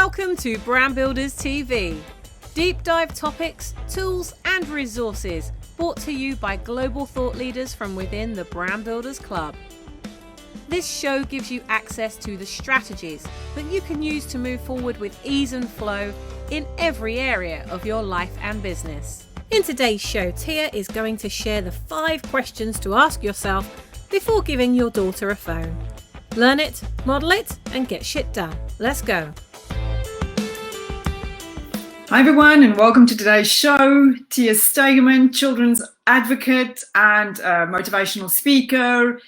Welcome to Brand Builders TV. Deep dive topics, tools and resources brought to you by global thought leaders from within the Brand Builders Club. This show gives you access to the strategies that you can use to move forward with ease and flow in every area of your life and business. In today's show, Tia is going to share the 5 questions to ask yourself before giving your daughter a phone. Learn it, model it, and get shit done. Let's go. Hi everyone, and welcome to today's show. Tia Staegemann, children's advocate and motivational speaker,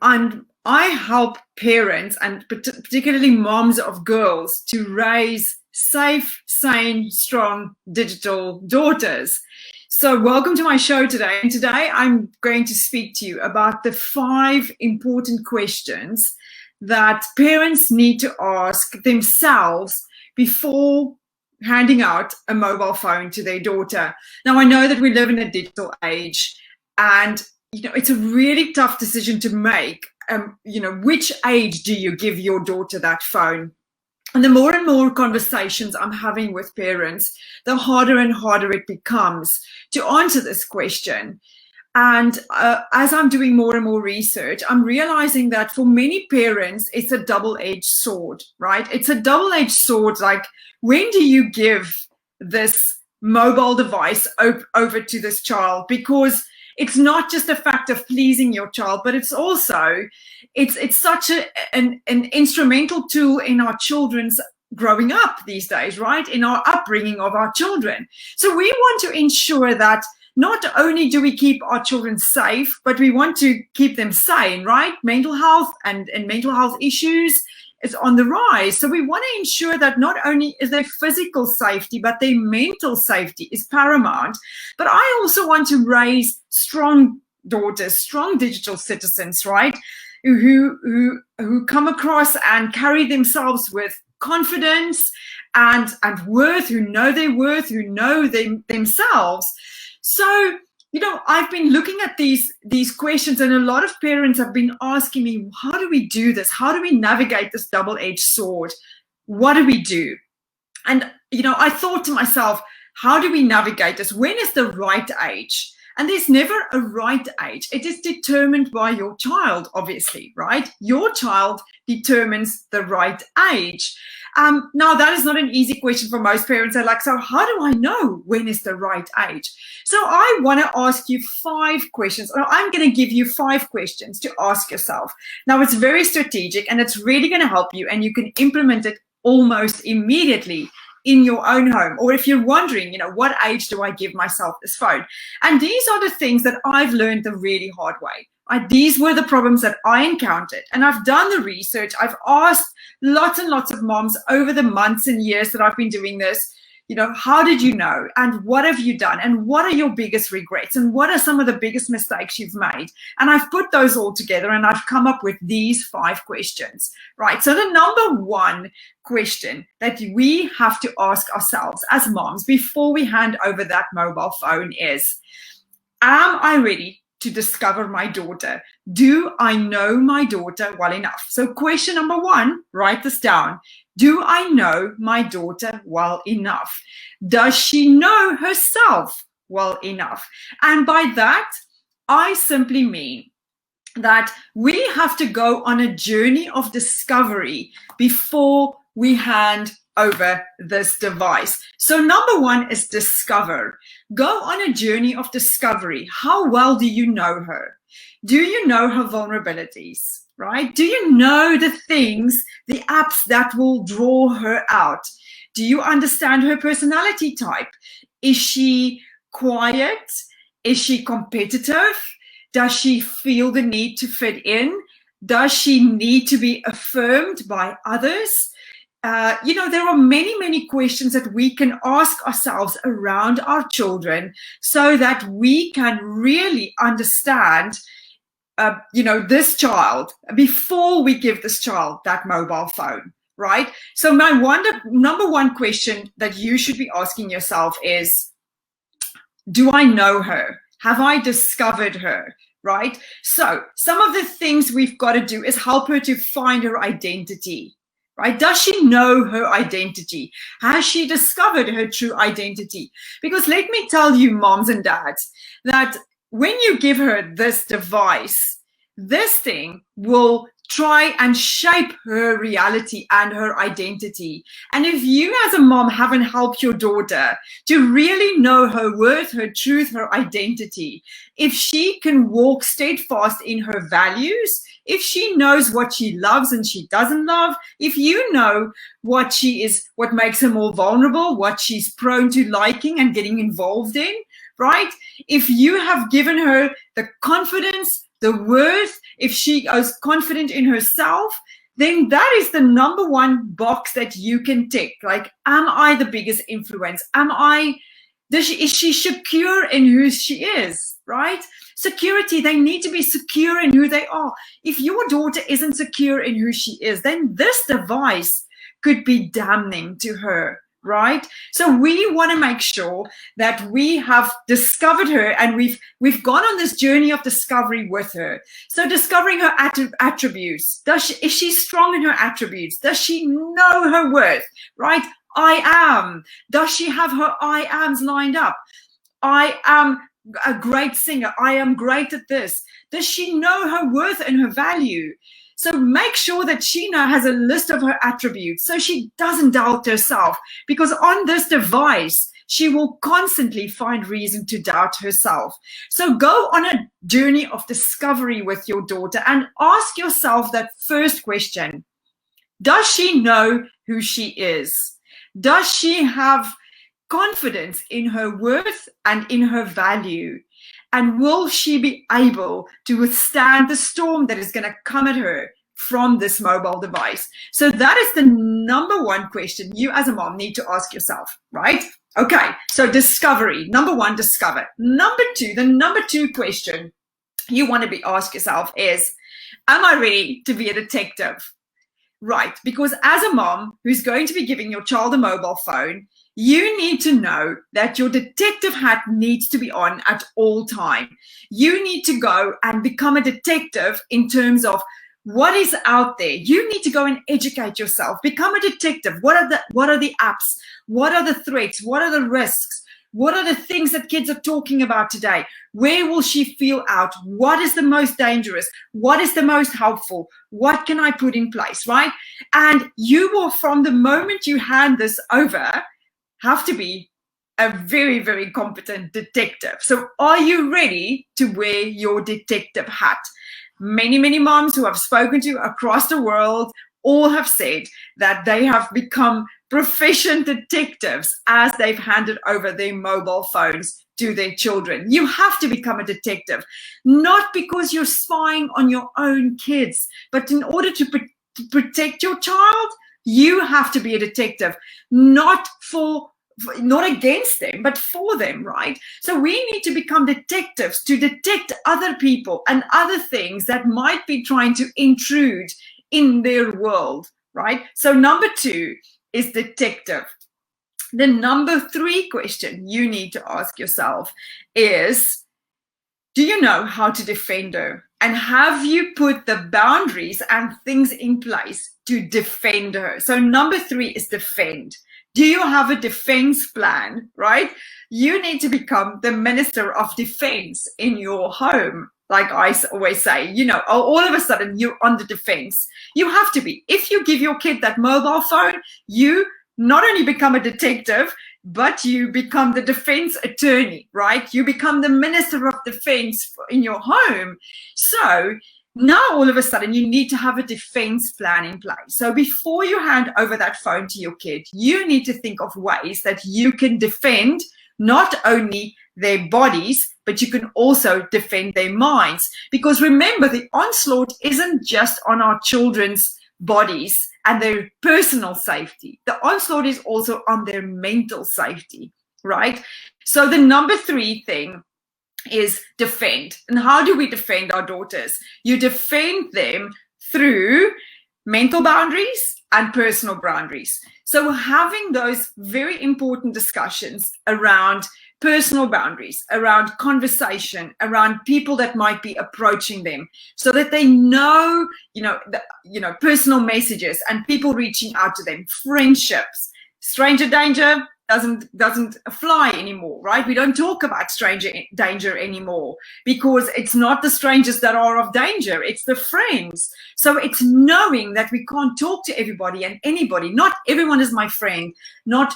and I help parents and particularly moms of girls to raise safe, sane, strong digital daughters. So welcome to my show today. And today I'm going to speak to you about the 5 important questions that parents need to ask themselves before handing out a mobile phone to their daughter. Now, I know that we live in a digital age, and it's a really tough decision to make. Which age do you give your daughter that phone? And the more and more conversations I'm having with parents, the harder and harder it becomes to answer this question. And as I'm doing more and more research, I'm realizing that for many parents, it's a double-edged sword, right? It's a double-edged sword. Like, when do you give this mobile device over to this child? Because it's not just a fact of pleasing your child, but it's also, it's such an instrumental tool in our children's growing up these days, right? In our upbringing of our children. So we want to ensure that not only do we keep our children safe, but we want to keep them sane, right? Mental health and mental health issues is on the rise. So we want to ensure that not only is their physical safety, but their mental safety is paramount. But I also want to raise strong daughters, strong digital citizens, right? Who come across and carry themselves with confidence and worth, who know their worth, who know themselves. So, I've been looking at these questions, and a lot of parents have been asking me, how do we do this? How do we navigate this double-edged sword? What do we do? And, I thought to myself, how do we navigate this? When is the right age? And there's never a right age. It is determined by your child, obviously, right? Your child determines the right age. Now, that is not an easy question for most parents. They're like, so how do I know when is the right age? So I want to ask you 5 questions, or I'm going to give you 5 questions to ask yourself. Now, it's very strategic, and it's really going to help you, and you can implement it almost immediately in your own home. Or if you're wondering, what age do I give myself this phone? And these are the things that I've learned the really hard way. These were the problems that I encountered, and I've done the research. I've asked lots and lots of moms over the months and years that I've been doing this, how did you know, and what have you done, and what are your biggest regrets, and what are some of the biggest mistakes you've made? And I've put those all together, and I've come up with these 5 questions, right? So the number 1 question that we have to ask ourselves as moms before we hand over that mobile phone is, am I ready to discover my daughter? Do I know my daughter well enough? So question number 1, write this down. Do I know my daughter well enough? Does she know herself well enough? And by that, I simply mean that we have to go on a journey of discovery before we hand over this device. So number 1 is discover. Go on a journey of discovery. How well do you know her? Do you know her vulnerabilities, right? Do you know the things, the apps that will draw her out? Do you understand her personality type? Is she quiet? Is she competitive? Does she feel the need to fit in? Does she need to be affirmed by others? There are many, many questions that we can ask ourselves around our children so that we can really understand, this child before we give this child that mobile phone, right? So my number 1 question that you should be asking yourself is, do I know her? Have I discovered her? Right? So some of the things we've got to do is help her to find her identity. right? Does she know her identity? Has she discovered her true identity? Because let me tell you, moms and dads, that when you give her this device, this thing will try and shape her reality and her identity. And if you as a mom haven't helped your daughter to really know her worth, her truth, her identity, if she can walk steadfast in her values, if she knows what she loves and she doesn't love, if you know what what makes her more vulnerable, what she's prone to liking and getting involved in, right? If you have given her the confidence, the worth, if she is confident in herself, then that is the number one box that you can tick. Like, am I the biggest influence? Is she secure in who she is, right? Security, they need to be secure in who they are. If your daughter isn't secure in who she is, then this device could be damning to her, right? So we want to make sure that we have discovered her, and we've gone on this journey of discovery with her. So discovering her attributes. Is she strong in her attributes? Does she know her worth, right? I am. Does she have her I ams lined up? I am a great singer. I am great at this. Does she know her worth and her value? So make sure that she now has a list of her attributes so she doesn't doubt herself, because on this device, she will constantly find reason to doubt herself. So go on a journey of discovery with your daughter and ask yourself that first question. Does she know who she is? Does she have confidence in her worth and in her value? And will she be able to withstand the storm that is going to come at her from this mobile device? So that is the number one question you as a mom need to ask yourself, right? Okay, so discovery. Number one, discover. The number two question you want to be ask yourself is, am I ready to be a detective? Right, because as a mom who's going to be giving your child a mobile phone, you need to know that your detective hat needs to be on at all time. You need to go and become a detective in terms of what is out there. You need to go and educate yourself. Become a detective. What are the apps? What are the threats? What are the risks? What are the things that kids are talking about today? Where will she feel out? What is the most dangerous? What is the most helpful? What can I put in place, right? And you will, from the moment you hand this over, have to be a very, very competent detective. So are you ready to wear your detective hat? Many, many moms who I've spoken to across the world all have said that they have become proficient detectives as they've handed over their mobile phones to their children. You have to become a detective, not because you're spying on your own kids, but in order to protect your child, you have to be a detective, not against them, but for them, right? So we need to become detectives to detect other people and other things that might be trying to intrude in their world, right? So number two is detective. The number three question you need to ask yourself is, do you know how to defend her? And have you put the boundaries and things in place to defend her? So number three is defend. Do you have a defense plan, right? You need to become the minister of defense in your home. Like I always say, all of a sudden you're on the defense. You have to be. If you give your kid that mobile phone, you not only become a detective, but you become the defense attorney, right? You become the minister of defense in your home. So now all of a sudden you need to have a defense plan in place. So before you hand over that phone to your kid, you need to think of ways that you can defend not only their bodies, but you can also defend their minds. Because remember, the onslaught isn't just on our children's bodies and their personal safety. The onslaught is also on their mental safety, right? So the number three thing is defend. And how do we defend our daughters? You defend them through mental boundaries and personal boundaries. So having those very important discussions around personal boundaries, around conversation, around people that might be approaching them, so that they know, personal messages and people reaching out to them, friendships. Stranger danger doesn't fly anymore, right? We don't talk about stranger danger anymore, because it's not the strangers that are of danger, it's the friends. So it's knowing that we can't talk to everybody and anybody. Not everyone is my friend. Not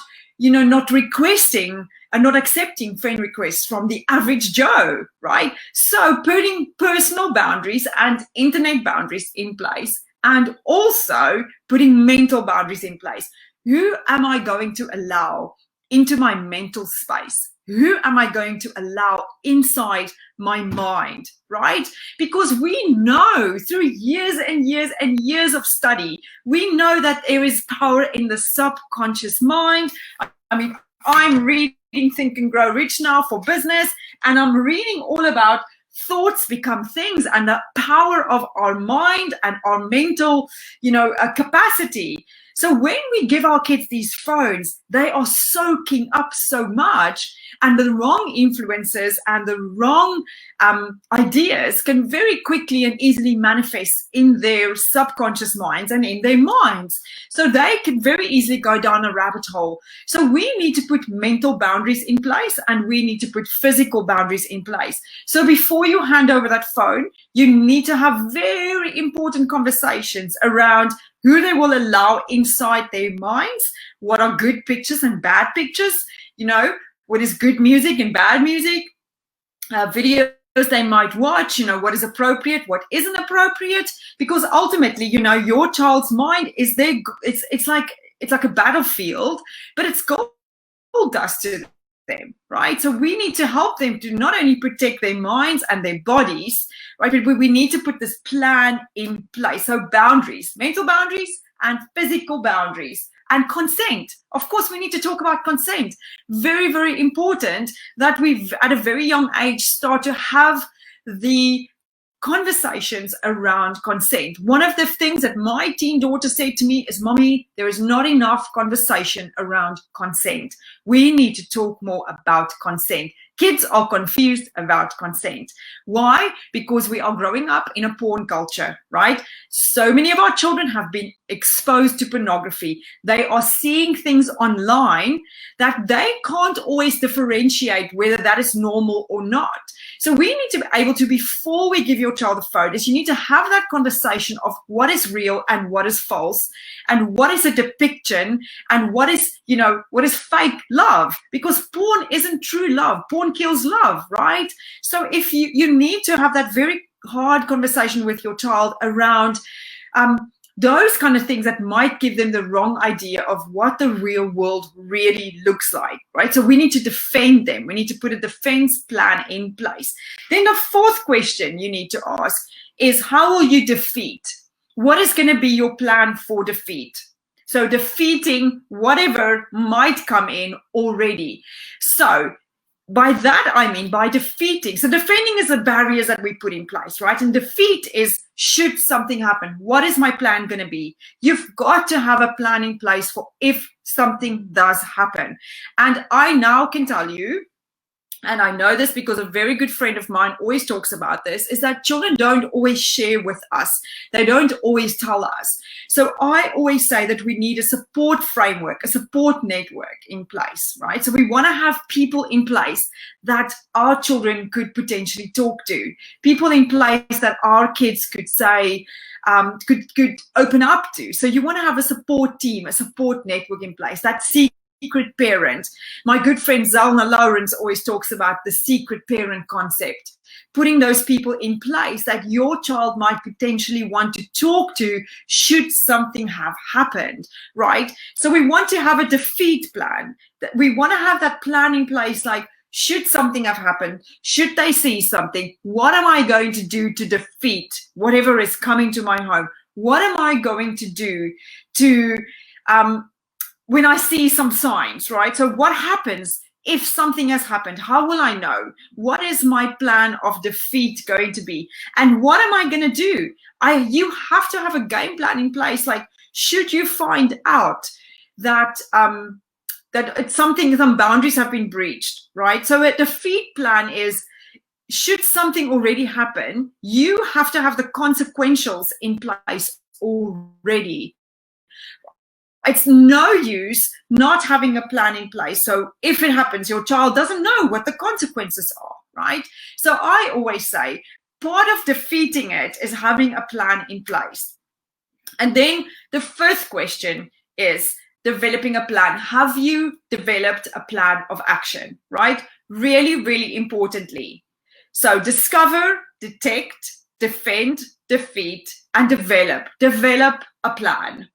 requesting and not accepting friend requests from the average Joe, right? So putting personal boundaries and internet boundaries in place, and also putting mental boundaries in place. Who am I going to allow into my mental space? Who am I going to allow inside my mind, right? Because we know through years and years and years of study, we know that there is power in the subconscious mind. I mean, I'm reading Think and Grow Rich now for business, and I'm reading all about thoughts become things and the power of our mind and our mental, capacity. So when we give our kids these phones, they are soaking up so much, and the wrong influences and the wrong ideas can very quickly and easily manifest in their subconscious minds and in their minds. So they can very easily go down a rabbit hole. So we need to put mental boundaries in place, and we need to put physical boundaries in place. So before you hand over that phone, you need to have very important conversations around who they will allow inside their minds, what are good pictures and bad pictures, what is good music and bad music, videos they might watch, what is appropriate, what isn't appropriate, because ultimately, your child's mind is there. It's like a battlefield, but it's gold dust to them, right? So we need to help them to not only protect their minds and their bodies, right, but we need to put this plan in place. So boundaries, mental boundaries and physical boundaries, and consent. Of course, we need to talk about consent. Very, very important that we, at a very young age, start to have the conversations around consent. One of the things that my teen daughter said to me is, "Mommy, there is not enough conversation around consent. We need to talk more about consent." Kids are confused about consent. Why? Because we are growing up in a porn culture, right? So many of our children have been exposed to pornography. They are seeing things online that they can't always differentiate whether that is normal or not. So we need to be able to, before we give your child a phone, is you need to have that conversation of what is real and what is false, and what is a depiction, and what is fake love, because porn isn't true love. Porn kills love, right? So if you need to have that very hard conversation with your child around those kind of things that might give them the wrong idea of what the real world really looks like, right? So we need to defend them. We need to put a defense plan in place. Then the fourth question you need to ask is, how will you defeat? What is going to be your plan for defeat? So defeating whatever might come in already. So by that, I mean by defeating. So defending is the barriers that we put in place, right? And defeat is, should something happen, what is my plan going to be? You've got to have a plan in place for if something does happen. And I now can tell you, and I know this because a very good friend of mine always talks about this, is that children don't always share with us. They don't always tell us. So I always say that we need a support framework, a support network in place, right? So we want to have people in place that our children could potentially talk to, people in place that our kids could say, could open up to. So you want to have a support team, a support network in place. That secret parent. My good friend Zalna Lawrence always talks about the secret parent concept. Putting those people in place that your child might potentially want to talk to should something have happened, right? So we want to have a defeat plan. We want to have that plan in place, like, should something have happened? Should they see something? What am I going to do to defeat whatever is coming to my home? What am I going to do to when I see some signs, right? So what happens if something has happened? How will I know? What is my plan of defeat going to be? And what am I going to do? You have to have a game plan in place. Like, should you find out that that it's something, some boundaries have been breached, right? So a defeat plan is, should something already happen, you have to have the consequentials in place already. It's no use not having a plan in place. So if it happens, your child doesn't know what the consequences are, right? So I always say part of defeating it is having a plan in place. And then the fifth question is developing a plan. Have you developed a plan of action, right? Really, really importantly. So discover, detect, defend, defeat, and develop. Develop a plan.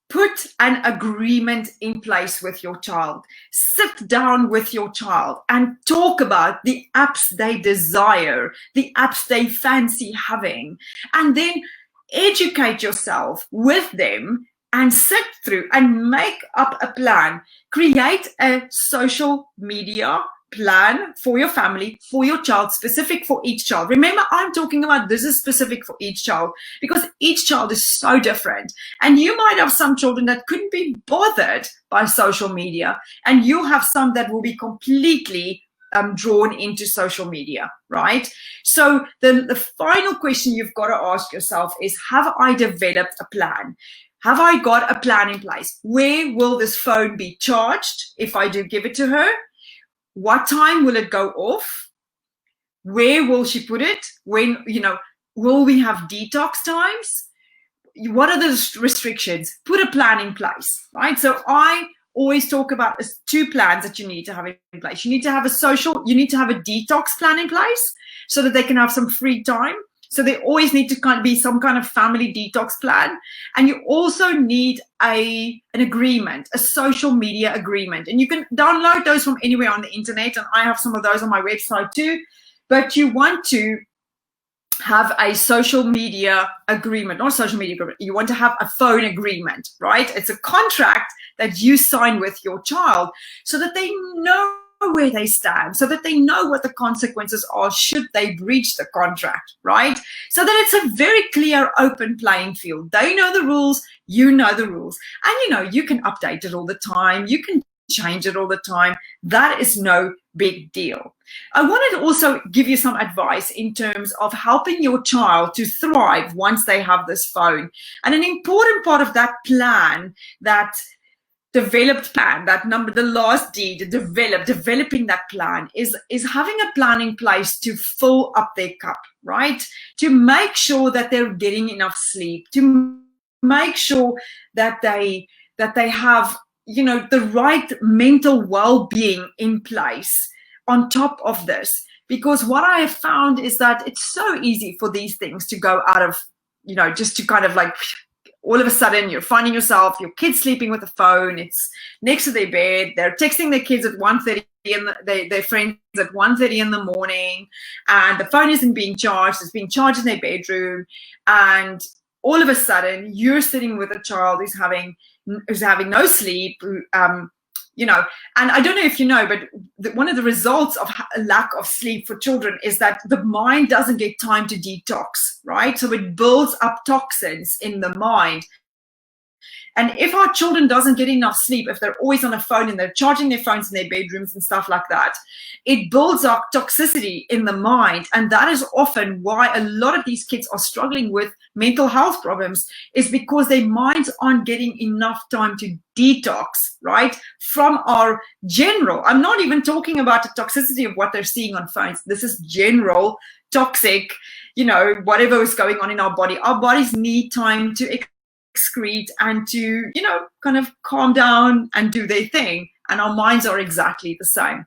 Put an agreement in place with your child. Sit down with your child and talk about the apps they desire, the apps they fancy having, and then educate yourself with them and sit through and make up a plan. Create a social media plan for your family, for your child, specific for each child. Remember, I'm talking about this is specific for each child because each child is so different. And you might have some children that couldn't be bothered by social media, and you'll have some that will be completely drawn into social media, right? So the final question you've got to ask yourself is, have I developed a plan? Have I got a plan in place? Where will this phone be charged if I do give it to her? What time will it go off? Where will she put it? When, will we have detox times? What are the restrictions? Put a plan in place, right? So I always talk about two plans that you need to have in place. You need to have a detox plan in place so that they can have some free time. So they always need to be some kind of family detox plan. And you also need an agreement, a social media agreement. And you can download those from anywhere on the internet. And I have some of those on my website too. But you want to have a social media agreement, not a social media agreement. You want to have a phone agreement, right? It's a contract that you sign with your child so that they know where they stand, so that they know what the consequences are should they breach the contract, right? So that it's a very clear, open playing field. They know the rules, you know the rules. And you can update it all the time. You can change it all the time. That is no big deal. I wanted to also give you some advice in terms of helping your child to thrive once they have this phone. And an important part of that plan, that developed plan, the last D, developing that plan is having a plan in place to fill up their cup, right? To make sure that they're getting enough sleep, to make sure that they have, the right mental well-being in place on top of this. Because what I have found is that it's so easy for these things to go out of, just to kind of like, all of a sudden you're finding yourself, your kid's sleeping with the phone, it's next to their bed, they're texting their kids at 1:30 and their friends at 1:30 in the morning, and the phone isn't being charged, it's being charged in their bedroom, and all of a sudden you're sitting with a child who's having no sleep, and I don't know if you know, but one of the results of a lack of sleep for children is that the mind doesn't get time to detox, right? So it builds up toxins in the mind. And if our children doesn't get enough sleep, if they're always on a phone and they're charging their phones in their bedrooms and stuff like that, it builds up toxicity in the mind. And that is often why a lot of these kids are struggling with mental health problems, is because their minds aren't getting enough time to detox, right? From our general, I'm not even talking about the toxicity of what they're seeing on phones. This is general toxic, whatever is going on in our body. Our bodies need time to excrete and to, kind of calm down and do their thing. And our minds are exactly the same.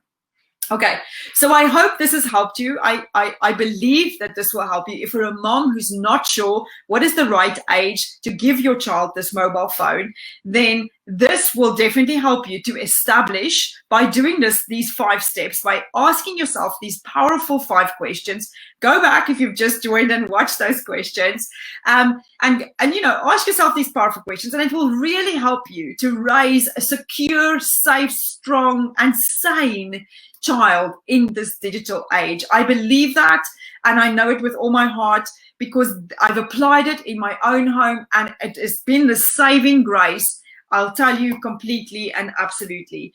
Okay, so I hope this has helped you. I believe that this will help you. If you're a mom who's not sure what is the right age to give your child this mobile phone, then this will definitely help you to establish, by doing these 5 steps, by asking yourself these powerful 5 questions. Go back if you've just joined and watch those questions, and ask yourself these powerful questions, and it will really help you to raise a secure, safe, strong, and sane child in this digital age. I believe that, and I know it with all my heart, because I've applied it in my own home, and it has been the saving grace I'll tell you completely and absolutely.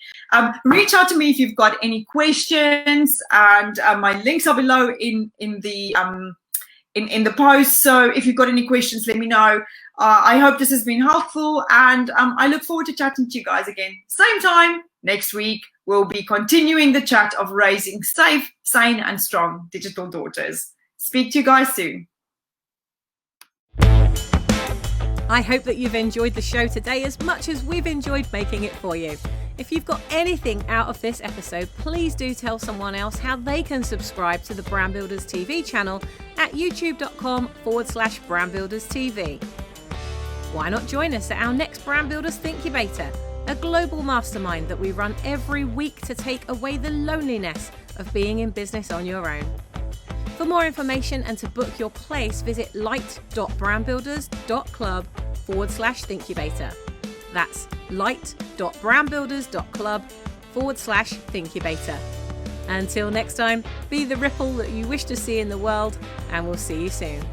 Reach out to me if you've got any questions, and my links are below in the post. So if you've got any questions, let me know. I hope this has been helpful, and I look forward to chatting to you guys again. Same time next week. We'll be continuing the chat of raising safe, sane, and strong digital daughters. Speak to you guys soon. I hope that you've enjoyed the show today as much as we've enjoyed making it for you. If you've got anything out of this episode, please do tell someone else how they can subscribe to the Brand Builders TV channel at youtube.com/brandbuilderstv. Why not join us at our next Brand Builders Thinkubator, a global mastermind that we run every week to take away the loneliness of being in business on your own. For more information and to book your place, visit light.brandbuilders.club/Thinkubator. That's light.brandbuilders.club/Thinkubator. Until next time, be the ripple that you wish to see in the world, and we'll see you soon.